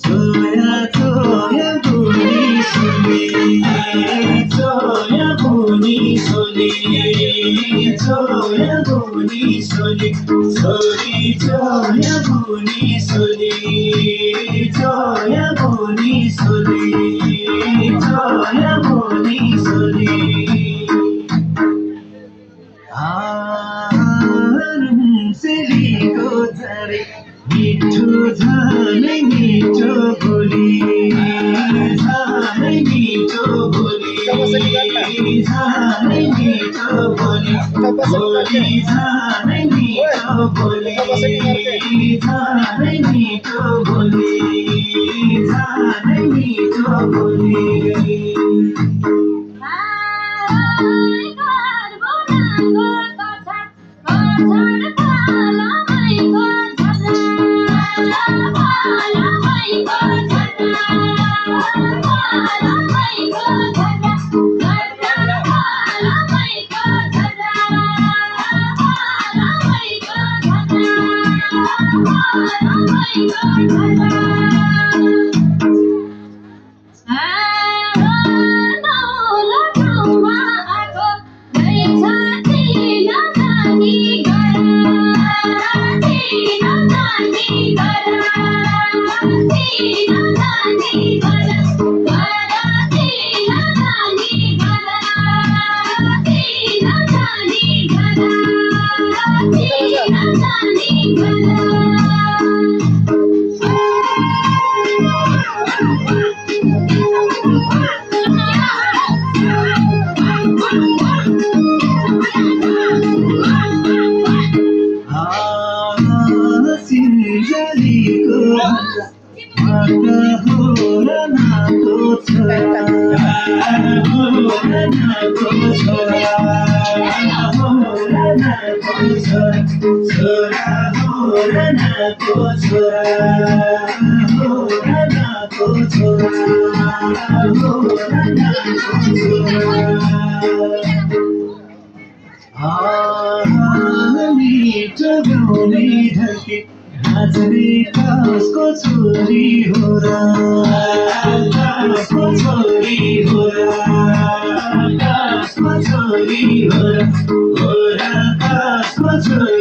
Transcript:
छोया छोया बुनी सोली छोया बुनी सोली छोया बुनी सोली छोरी छोया बुनी सोली छोया बुनी सोली छोया बुनी सोली सेलीको झरे मिठो झनै मिठो बोली झनै मिठो बोली झनै मिठो बोली बोली झनै मिठो बोली झनै मिठो बोली झनै मिठो बोली मिठो गाउने ढल्के हाजरी कसको छोरी हो र कसको छोरी हो र कसको छोरी हो र कसको छोरी